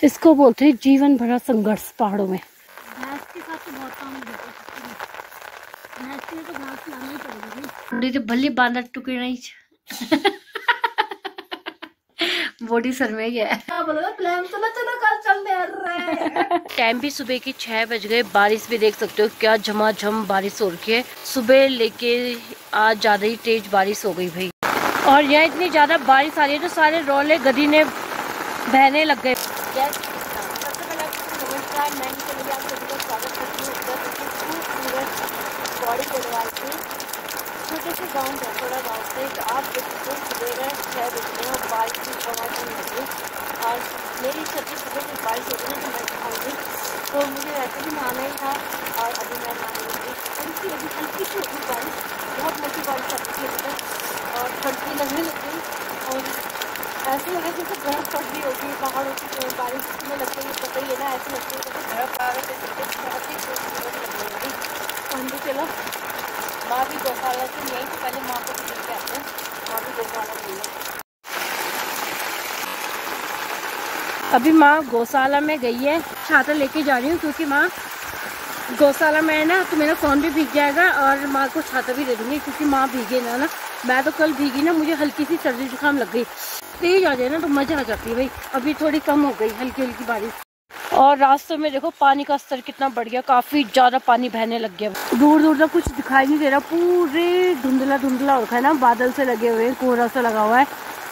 इसको बोलते हैं जीवन भरा संघर्ष पहाड़ों में। भैंस के साथ तो बहुत काम होता है, भैंस के लिए तो घास लाना ही पड़ेगी। तो भले बांधा टुके नहीं बॉडी सर में गया है। प्लान तो ना चलो कल चलने रहे। टाइम भी सुबह के 6 बज गए। बारिश भी देख सकते हो क्या झमाझम बारिश हो रही है। सुबह लेके आज ज्यादा ही तेज बारिश हो गई भाई। और यहाँ इतनी ज्यादा बारिश आ रही है तो सारे रोले गदी ने बहने लग गए। सबसे पहले नमस्कार, मैं निकली आप सभी का स्वागत करती हूँ खूबसूरत बॉडी गढ़वाल के छोटे से गाँव भैंसोड़ा गाँव से। तो आप देख सकते हो सुबह 6 बजे और बारिश भी बहुत नहीं लगी। और मेरी छत से सुबह जब बारिश होगी ना तो मैं दिखाऊँगी। तो मुझे वैसे भी नहाना ही था और अभी मैं नहा लूँगी। हल्की अभी हल्की सी होगी बारिश, बहुत मोटी बारिश आती थी अभी तक और ठंड भी लगने लग गई। और ऐसे लगे जैसे बर्फ पड़ रही होगी पहाड़ों की बारिश में लगती है, पता ही है ना, ऐसे लगती है जैसे बर्फ आ रही है। बहुत ही खूबसूरत लग रही होगी। हम भी चलो माँ भी गौशाला से यहीं तो पहले माँ को भी लेके आते हैं। माँ भी गौशाला गई है। अभी माँ गौशाला में गई है। छाता लेके जा रही हूँ क्योंकि माँ गौशाला में है ना तो मेरा फोन भी भीग जाएगा और माँ को छाता भी दे दूंगी क्योंकि माँ भीगे ना। मैं तो कल भीगी ना, मुझे हल्की सी सर्दी जुकाम लग गई। तेज आ जाए ना तो मजा आ जाती है भाई। अभी थोड़ी कम हो गई हल्की हल्की बारिश। और रास्तों में देखो पानी का स्तर कितना बढ़ गया, काफी ज्यादा पानी बहने लग गया। दूर दूर तक कुछ दिखाई नहीं दे रहा, पूरे धुंधला धुंधला हो रखा है ना, बादल से लगे हुए हैं, कोहरा सा लगा हुआ है।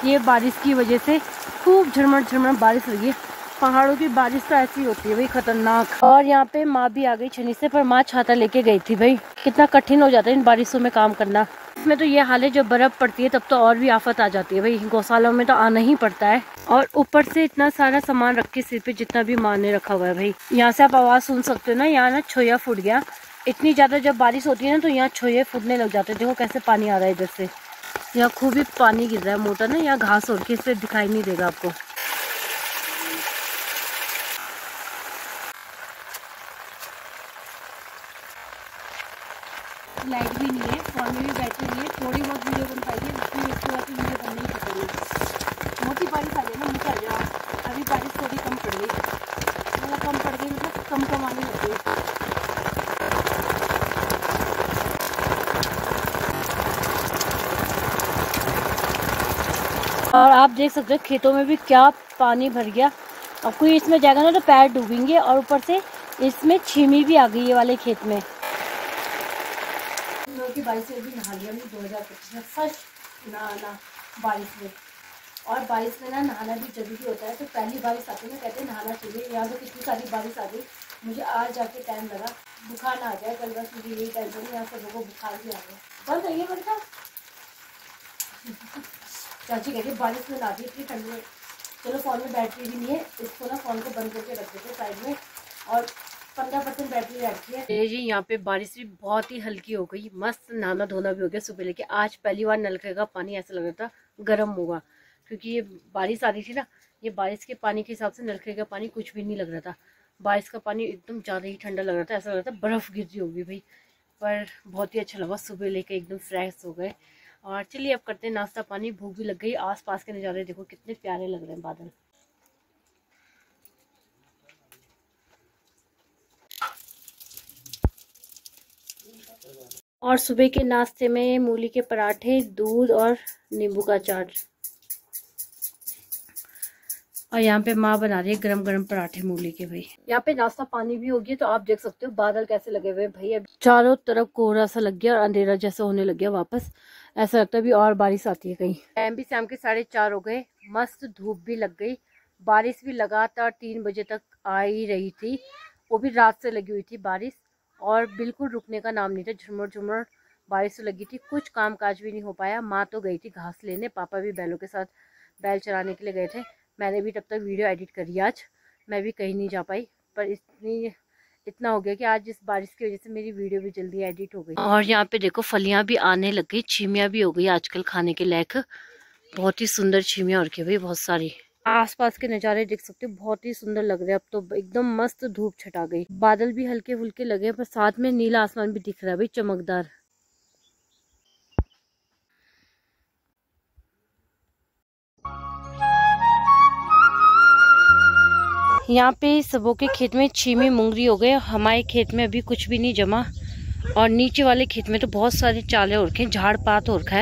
ये बारिश की वजह से खूब झरमर झरमर बारिश लगी है। पहाड़ों की बारिश तो ऐसी होती है भाई, खतरनाक। और यहाँ पे माँ भी आ गई छनी से, पर माँ छाता लेके गई थी भाई। कितना कठिन हो जाता है इन बारिशों में काम करना। इसमें तो ये हाल है जब बर्फ पड़ती है तब तो और भी आफत आ जाती है भाई। गौशाला में तो आना ही पड़ता है और ऊपर से इतना सारा सामान रख के सिर पे, जितना भी माँ ने रखा हुआ है भाई। यहाँ से आप आवाज सुन सकते हो ना, यहाँ ना छोया फूट गया। इतनी ज्यादा जब बारिश होती है ना तो यहाँ छोये फूटने लग जाते हैं। देखो कैसे पानी आ रहा है इधर से, यहाँ खूब ही पानी गिर रहा है मोटा ना। यहाँ घास हो रखी है इसलिए दिखाई नहीं देगा आपको। लाइट भी नहीं है, फोन में भी बैटरी नहीं है, थोड़ी बहुत वीडियो बन पाई है, उसमें इसके बाद वीडियो बनने ही पड़ेगी। मोटी बारिश आ गई ना, मुझे आ जाओ। अभी बारिश थोड़ी कम पड़ गई, मतलब कम पड़ गई मतलब कम आने लग गई। और आप देख सकते हो खेतों में भी क्या पानी भर गया। अब कोई इसमें जाएगा ना तो पैर डूबेंगे। और ऊपर से इसमें छीमी भी आ गई ये वाले खेत में। की बारिश में भी नहा लिया 2025 में, फर्स्ट नहाना बारिश में। और बारिश में ना नहाना भी जरूरी होता है। तो पहली बारिश आती है ना, कहते हैं नहाना चाहिए। यहाँ तो कितनी सारी बारिश आ गई, मुझे आज जाके टाइम लगा। बुखार ना आ जाए कल, बस मुझे यही टेंशन है। यहाँ सब लोगों को बुखार भी आ गया। बंद रहिए बड़का चाची कहती बारिश में नहाती इतनी ठंड में। चलो फोन में बैटरी भी नहीं है, इसको ना फोन को बंद करके रख देते साइड में। और 15% बैटरी रखी है जी। यहाँ पे बारिश भी बहुत ही हल्की हो गई, मस्त नहाना धोना भी हो गया सुबह लेके। आज पहली बार नलके का पानी ऐसा लग रहा था गर्म होगा, क्योंकि ये बारिश आ रही थी ना। ये बारिश के पानी के हिसाब से नलके का पानी कुछ भी नहीं लग रहा था। बारिश का पानी एकदम ज़्यादा ही ठंडा लग रहा था, ऐसा लग रहा था बर्फ़ गिर रही होगी भाई। पर बहुत ही अच्छा लगा, सुबह लेके एकदम फ्रेश हो गए। और चलिए अब करते हैं नाश्ता पानी, भूख भी लग गई। आस पास के नज़ारे देखो कितने प्यारे लग रहे हैं बादल। और सुबह के नाश्ते में मूली के पराठे, दूध और नींबू का अचार। और यहाँ पे माँ बना रही है गरम गरम पराठे मूली के भाई। यहाँ पे नाश्ता पानी भी हो गया। तो आप देख सकते हो बादल कैसे लगे हुए भाई। अब चारों तरफ कोहरा सा लग गया और अंधेरा जैसा होने लग गया वापस। ऐसा लगता है अभी और बारिश आती है कहीं। टाइम भी शाम के 4:30 हो गए, मस्त धूप भी लग गई। बारिश भी लगातार 3 बजे तक आ ही रही थी, वो भी रात से लगी हुई थी बारिश। और बिल्कुल रुकने का नाम नहीं था, झुमर झुमर बारिश तो लगी थी। कुछ काम काज भी नहीं हो पाया। माँ तो गई थी घास लेने, पापा भी बैलों के साथ बैल चराने के लिए गए थे। मैंने भी तब तक वीडियो एडिट करी आज, मैं भी कहीं नहीं जा पाई। पर इतना हो गया कि आज इस बारिश की वजह से मेरी वीडियो भी जल्दी एडिट हो गई। और यहाँ पे देखो फलियां भी आने लग गई, छीमियाँ भी हो गई आजकल खाने के लायक। बहुत ही सुंदर छीमियाँ और की भाई, बहुत सारी। आसपास के नज़ारे देख सकते हो, बहुत ही सुंदर लग रहे हैं। अब तो एकदम मस्त धूप छटा गई, बादल भी हल्के फुल्के लगे, पर साथ में नीला आसमान भी दिख रहा है भाई, चमकदार। यहाँ पे सबों के खेत में छीमी मुंगरी हो गए, हमारे खेत में अभी कुछ भी नहीं जमा। और नीचे वाले खेत में तो बहुत सारे चाले हो रखे हैं, झाड़ पात हो रखा है।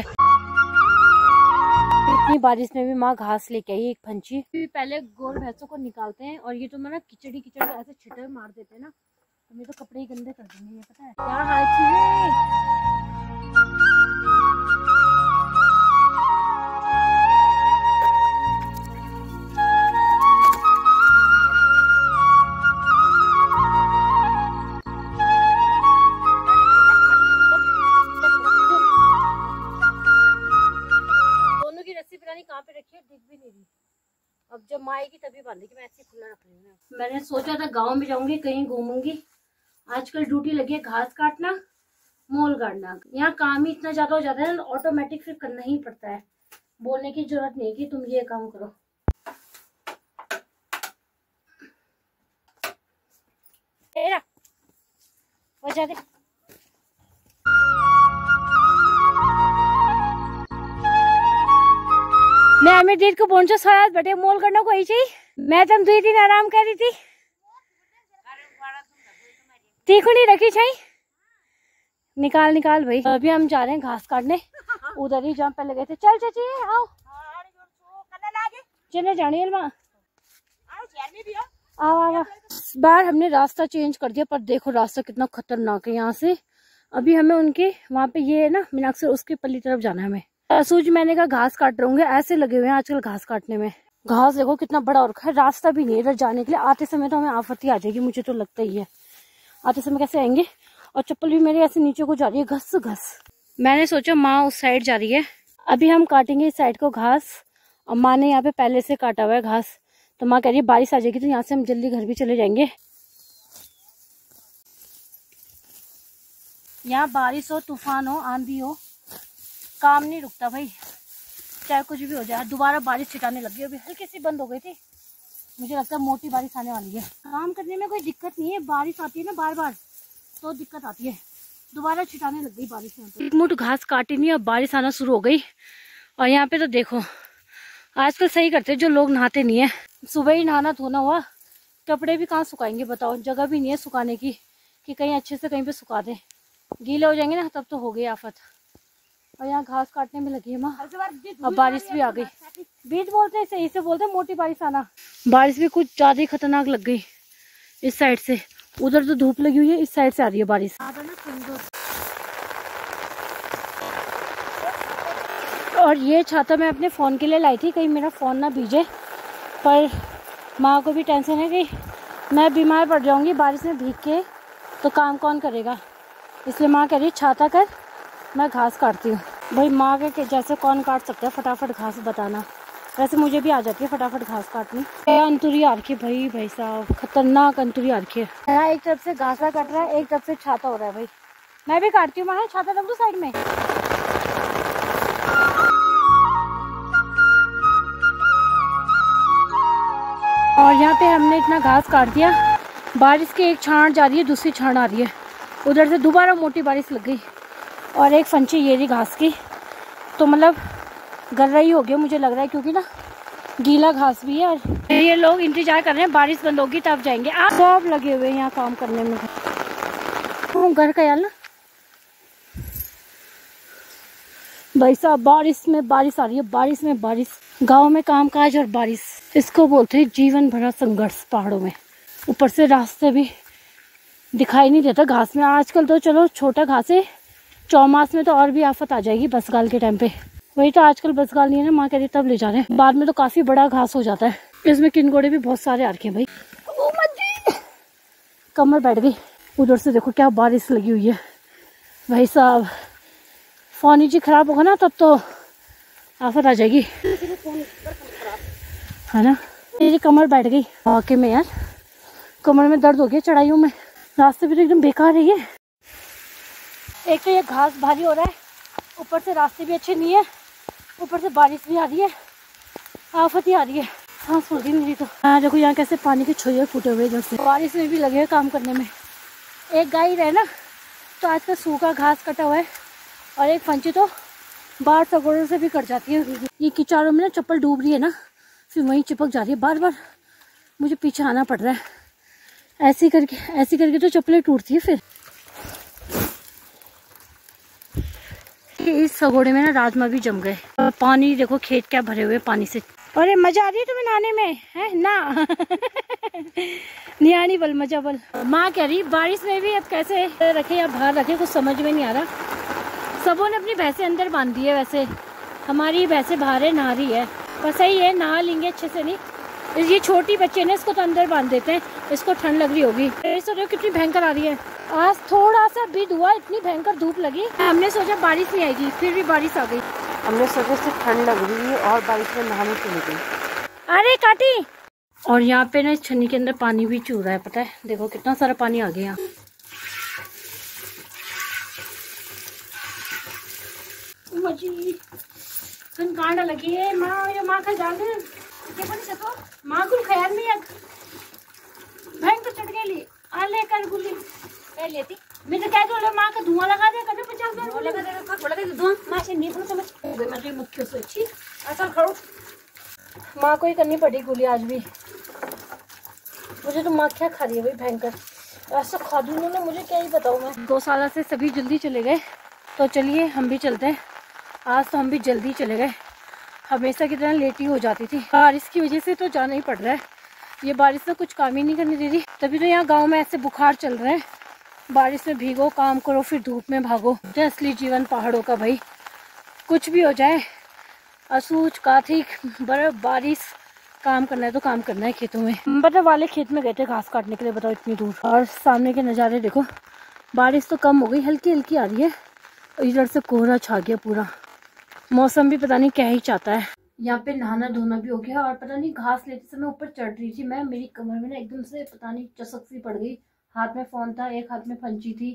इतनी बारिश में भी माँ घास लेके आई एक फंची। पहले गोर भैंसों को निकालते हैं और ये तो मैं ना किचड़ी ऐसे छिटर मार देते हैं ना, तो मेरे तो कपड़े ही गंदे कर देंगे। ये पता है क्या हाल है। कहाँ पे रखी है दिख भी नहीं रही। अब जब माँ आएगी तभी बांधेगी, मैं ऐसे खुला रख रही हूँ। मैंने सोचा था गांव में जाऊंगी, कहीं घूमूंगी। आजकल ड्यूटी लगी है घास काटना, मोल गाड़ना। यहाँ काम ही इतना ज्यादा हो जाता है, ऑटोमेटिक फिर करना ही पड़ता है। बोलने की जरूरत नहीं कि तुम ये काम करो। वजह दे मैं अमीर दीद को बोल सारा बटे मोल करने को आई। मैं तुम 2 दिन आराम कर रही थी, तीखू नहीं रखी छई। निकाल निकाल भाई। अभी हम जा रहे हैं घास काटने, उधर ही जहाँ पहले गए थे। चल चाची आओ चले जाने आओ आओ। इस बार हमने रास्ता चेंज कर दिया, पर देखो रास्ता कितना खतरनाक है यहाँ से। अभी हमें उनके वहाँ पे ये है ना मीनाक्षर, उसके पल्ली तरफ जाना है हमें। सूज मैंने कहा घास काट रहे होंगे, ऐसे लगे हुए हैं आजकल घास काटने में। घास देखो कितना बड़ा और है, रास्ता भी नहीं है इधर जाने के लिए। आते समय तो हमें आफत ही आ जाएगी, मुझे तो लगता ही है। आते समय कैसे आएंगे। और चप्पल भी मेरे ऐसे नीचे को जा रही है घस घस। मैंने सोचा माँ उस साइड जा रही है, अभी हम काटेंगे इस साइड को घास। और माँ ने यहाँ पे पहले से काटा हुआ है घास, तो माँ कह रही है बारिश आ जाएगी तो यहाँ से हम जल्दी घर भी चले जाएंगे। यहाँ बारिश हो, तूफान हो, आंधी हो, काम नहीं रुकता भाई, चाहे कुछ भी हो जाए। दोबारा बारिश छिटाने लगी, अभी हल्की सी बंद हो गई थी। मुझे लगता है मोटी बारिश आने वाली है। काम करने में कोई दिक्कत नहीं है, बारिश आती है ना बार बार तो दिक्कत आती है। दोबारा छिटाने लग गई बारिश। यहाँ पे एक मुठ घास काटी नहीं, अब बारिश आना शुरू हो गई। और यहाँ पे तो देखो आजकल सही करते जो लोग नहाते नहीं है। सुबह ही नहाना धोना हुआ, कपड़े भी कहाँ सुखाएंगे बताओ। जगह भी नहीं है सुखाने की कि कहीं अच्छे से कहीं पे सुखा दे। गीले हो जाएंगे ना तब तो हो गई आफत। और यहाँ घास काटने में लगी है माँ। अब बारिश भी आ गई। बीज बोलते हैं, सही से बोलते हैं मोटी बारिश आना। बारिश भी कुछ ज्यादा ही खतरनाक लग गई इस साइड से। उधर तो धूप लगी हुई है, इस साइड से आ रही है बारिश। और ये छाता मैं अपने फ़ोन के लिए लाई थी, कहीं मेरा फ़ोन ना भीजे। पर माँ को भी टेंशन है कि मैं बीमार पड़ जाऊंगी बारिश में भीग के, तो काम कौन करेगा। इसलिए माँ कह रही छाता कर, मैं घास काटती हूँ। भाई माँ के जैसे कौन काट सकता है फटाफट घास, बताना। वैसे मुझे भी आ जाती है फटाफट घास काटनी। अंतुरी आ रखी है भाई साहब, खतरनाक अंतुरी आ रखी है। यहाँ एक तरफ से घासा कट रहा है, एक तरफ से छाता हो रहा है भाई। मैं भी काटती हूँ, माँ छाता रख दो साइड में। और यहाँ पे हमने इतना घास काट दिया, बारिश की एक छान जा रही है, दूसरी छान आ रही है। उधर से दोबारा मोटी बारिश लग गई और एक फंची ये रही घास की। तो मतलब गर्रा ही हो गया मुझे लग रहा है, क्योंकि ना गीला घास भी है। और ये लोग इंतजार कर रहे हैं बारिश बंद होगी तब जाएंगे। आप सब लगे हुए हैं यहाँ काम करने में। घर का यार ना भाई साहब, बारिश में बारिश आ रही है, बारिश में बारिश। गांव में कामकाज और बारिश, इसको बोलते हैं जीवन भरा संघर्ष पहाड़ों में। ऊपर से रास्ते भी दिखाई नहीं देता घास में। आजकल तो चलो छोटा घास है, चौमास में तो और भी आफत आ जाएगी बसगाल के टाइम पे। वही तो आजकल बसगाल नहीं है ना, माँ कह रही तब ले जा रहे हैं। बाद में तो काफी बड़ा घास हो जाता है। इसमें किनकोड़े भी बहुत सारे आ रखे हैं भाई। कमर बैठ गई। उधर से देखो क्या बारिश लगी हुई है भाई साहब। फोन जी खराब होगा ना तब तो आफत आ जाएगी, है ना। मेरी कमर बैठ गई वाकई में यार, कमर में दर्द हो गया चढ़ाइयों में। रास्ते भी तो एकदम बेकार है। ये एक तो ये घास भारी हो रहा है, ऊपर से रास्ते भी अच्छे नहीं है, ऊपर से बारिश भी आ रही है, आफत ही आ रही है। सांस फूल गई मेरी तो। देखो यहाँ कैसे पानी के छोए फूटे हुए इधर से। बारिश में भी लगे हैं काम करने में। एक गाय रहे ना तो आजकल सूखा घास कटा हुआ है, और एक फंची तो बाहर सगोड़ों से भी कट जाती है। ये कीचड़ों में ना चप्पल डूब रही है ना, फिर वहीं चिपक जा रही है बार बार। मुझे पीछे आना पड़ रहा है। ऐसे करके तो चप्पलें टूटती है फिर। इस सगोड़े में ना राजमा भी जम गए। पानी देखो, खेत क्या भरे हुए पानी से। अरे मजा आ रही है तुम्हें नहाने में, है ना? नहीं आनी बल मजा बल। माँ कह रही बारिश में भी अब कैसे रखे या बाहर रखे, कुछ समझ में नहीं आ रहा। सबों ने अपनी भैंसें अंदर बांध दी है, वैसे हमारी भैंसें बाहर है, नहा रही है। बस सही है, नहा लेंगे अच्छे से। नहीं ये छोटी बच्चे ने इसको तो अंदर बांध देते हैं, इसको ठंड लग रही होगी। कितनी भयंकर आ रही है। आज थोड़ा सा भी हुआ, इतनी भयंकर धूप लगी। हमने सोचा बारिश नहीं आएगी, फिर भी बारिश आ गई। हमने सोचा से ठंड लग रही है और बारिश में नहाने चली गई। अरे काटी। और यहाँ पे ना इस छन्नी के अंदर पानी भी चू रहा है, पता है? देखो कितना सारा पानी आ गया। कांडा लगी है माँ का जान माँ को ख्याल नहीं बैंक तो चढ़ गई आ लेकर गुल्ली लेती। मैं तो कह दो माँ का धुआं लगा दे, कभी 50 लगा देगा थोड़ा धुआं। माँ से नहीं समझ मैं मुख्य से अच्छी ऐसा खड़ो। माँ को ही करनी पड़ी गुल्ली आज भी। मुझे तो माँ क्या खा रही है भाई, भयंकर ऐसा खा दूँ उन्होंने, मुझे क्या ही बताऊँ मैं। गौशाला से सभी जल्दी चले गए, तो चलिए हम भी चलते हैं। आज तो हम भी जल्दी चले गए, हमेशा की तरह लेट ही हो जाती थी। बारिश की वजह से तो जाना ही पड़ रहा है। ये बारिश तो कुछ काम ही नहीं करने दे रही। तभी तो यहाँ गांव में ऐसे बुखार चल रहे हैं। बारिश में भीगो, काम करो, फिर धूप में भागो। असली जीवन पहाड़ों का भाई, कुछ भी हो जाए, असूच कातिक बर्फ बारिश, काम करना है तो काम करना है। खेतों में मतलब वाले खेत में गए थे घास काटने के लिए, बताओ इतनी दूर। और सामने के नज़ारे देखो। बारिश तो कम हो गई, हल्की हल्की आ रही है। इधर से कोहरा छा गया पूरा। मौसम भी पता नहीं क्या ही चाहता है। यहाँ पे नहाना धोना भी हो गया। और पता नहीं घास लेते समय ऊपर चढ़ रही थी मैं, मेरी कमर में ना एकदम से पता नहीं चसक सी पड़ गई। हाथ में फोन था, एक हाथ में फंची थी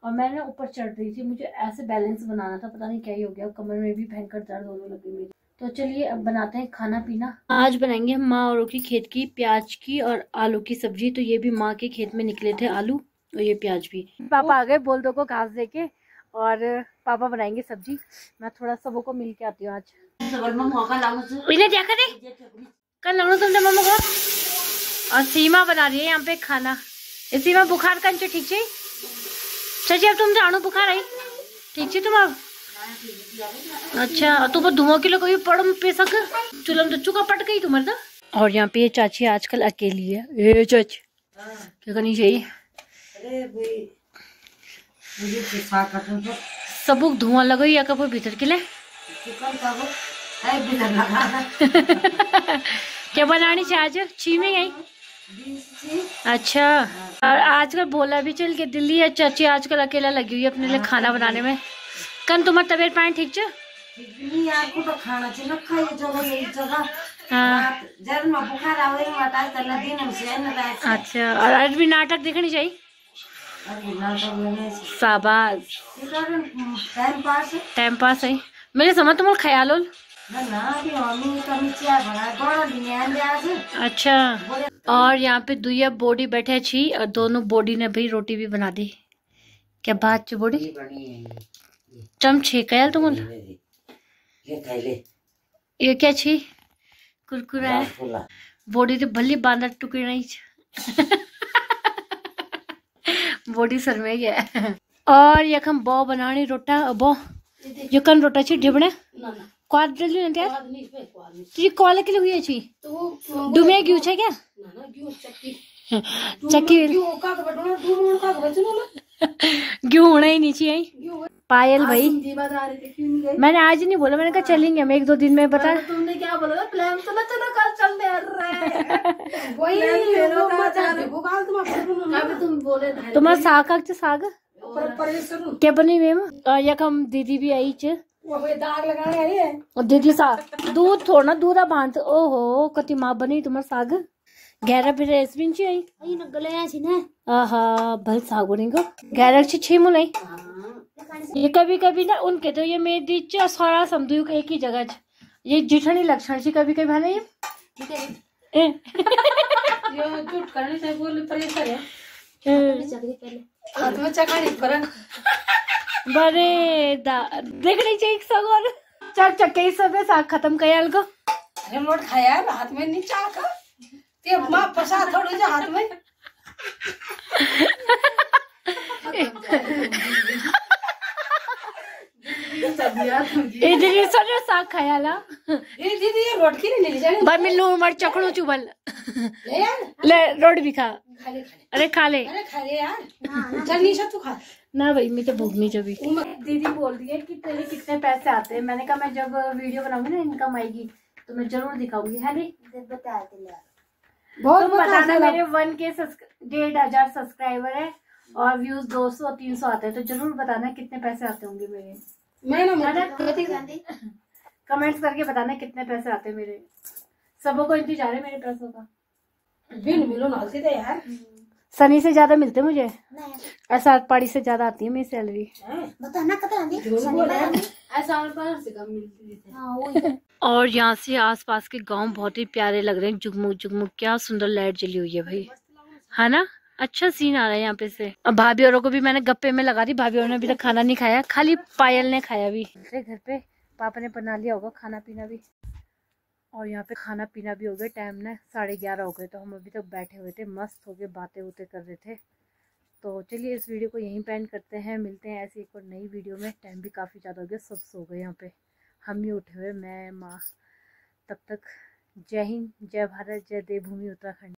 और मैं ना ऊपर चढ़ रही थी। मुझे ऐसे बैलेंस बनाना था, पता नहीं क्या ही हो गया। कमर में भी भयंकर दर्द होने लगी मेरी। तो चलिए अब बनाते हैं खाना पीना। आज बनाएंगे हम माँ औरों की खेत की प्याज की और आलू की सब्जी। तो ये भी माँ के खेत में निकले थे आलू और ये प्याज भी। पापा आ गए बोल दो को घास दे के, और पापा बनाएंगे सब्जी। मैं थोड़ा सबों को मिल के आती हूँ आज। कल तुमने मम्मा को। और सीमा बना रही है यहाँ पे खाना। सीमा बुखार का ठीक छे चाची, अब तुम जानो बुखार आई ठीक छे तुम अब? अच्छा तो धुआं के लिए पड़म पेसक चुलम तो चुका पट गई तुम्हारे तो। और यहाँ पे ये चाची आजकल अकेली है। ए चाची क्या करनी चाहिए? सबूक धुआं लगा या कब भीतर के लिए क्या बनानी चाहिए आज? छी में गई। अच्छा और आजकल भोला भी चल के दिल्ली है। चाची आजकल अकेला लगी हुई है अपने लिए खाना बनाने में। कल तुम्हारी तबीयत पानी ठीक छे? अच्छा और आज भी नाटक देखनी चाहिए। शाबाश टाइम पास है। मेरे समझ तुम्हारा ख्याल हो। अच्छा और यहाँ पे दुइया बॉडी बैठे छी और दोनों बॉडी ने भाई रोटी भी बना दी। क्या बात च बॉडी चम छे कयाल तुम ये क्या छी कुरकुरा है बॉडी तो भली बांधा टुकड़ी नहीं बॉडी सर में है। और यखम बो बनानी रोटा बो यकन रोटा छी ढिबणे क्वाद डली न यार तुझे कॉल के लिए हुई छी डुमे क्यों छे क्या चक्की क्यों होना ही नहीं चाहिए। पायल भाई मैंने आज नहीं बोला, मैंने कहा चलेंगे हम 1-2 दिन में। बता तुमने क्या बोला? प्लान तो ना चलो कल चलते हैं वही तुम बोले तुम्हारा साग साग क्या बनी मैम। यकम दीदी भी आई च दाग लगाने आई है और दीदी साग दूध थोड़ा दूधा बांध। ओहो कति माँ बनी तुम्हारा साग गहरा फिर रेसबिन ची आई गले छी ना। आहा भल साग बनेगा गहरा छी छे मुलाई। ये कभी कभी ना उनके तो ये मेरी च सारा समझू एक ही जगह च ये जिठनी लक्षण छी कभी कभी है ना ये यो झूठ करने से बोल प्रेशर है हाथ में चकानी पर बरे देखनी चाहिए सब और चल चक्के सब साग खत्म कयाल को रिमोट खाया हाथ में नहीं चाका ते माँ फंसा थोड़ी जो हाथ में। दीदी सर साग खाया ला ये दीदी ये रोट की नहीं ले जाने बार में लूण मर चखड़ो चुबल ले यार ले रोट भी खा खा ले अरे खा ले यार चल निशा तू खा ना भाई मैं तो भूख नहीं जबी दीदी बोल रही है कि तेरे कितने पैसे आते हैं। मैंने कहा मैं जब वीडियो बनाऊंगी ना इनकम आएगी तो मैं जरूर दिखाऊंगी है नहीं बहुत तुम बताना मेरे 1K 1,500 सब्सक्राइबर है और व्यूज 200-300 आते हैं तो जरूर बताना कितने पैसे आते होंगे मेरे। कमेंट्स करके बताना कितने पैसे आते हैं मेरे। सबों को इंतजार है मेरे पैसों का। बिन मिलो ना सीधे यार सनी से ज्यादा मिलते मुझे और सात पाड़ी से ज्यादा आती है मेरी सैलरी। बताना और यहाँ से आसपास के गांव बहुत ही प्यारे लग रहे हैं। जुगमुग जुगमुग क्या सुंदर लाइट जली हुई है भाई, है ना। अच्छा सीन आ रहा है यहाँ पे से। अब भाभी औरों को भी मैंने गप्पे में लगा दी। भाभी औरों ने अभी तक खाना नहीं खाया, खाली पायल ने खाया भी। घर पे पापा ने बना लिया होगा खाना पीना भी। और यहाँ पे खाना पीना भी हो गया। टाइम ना 11:30 हो गए तो हम अभी तक बैठे हुए थे, मस्त हो गए, बातें वोतें कर रहे थे। तो चलिए इस वीडियो को यहीं पे एंड करते हैं। मिलते हैं ऐसी एक और नई वीडियो में। टाइम भी काफ़ी ज़्यादा हो गया, सब सो गए यहाँ पे, हम ही उठे हुए, मैं माँ। तब तक जय हिंद, जय भारत, जय देवभूमि उत्तराखंड।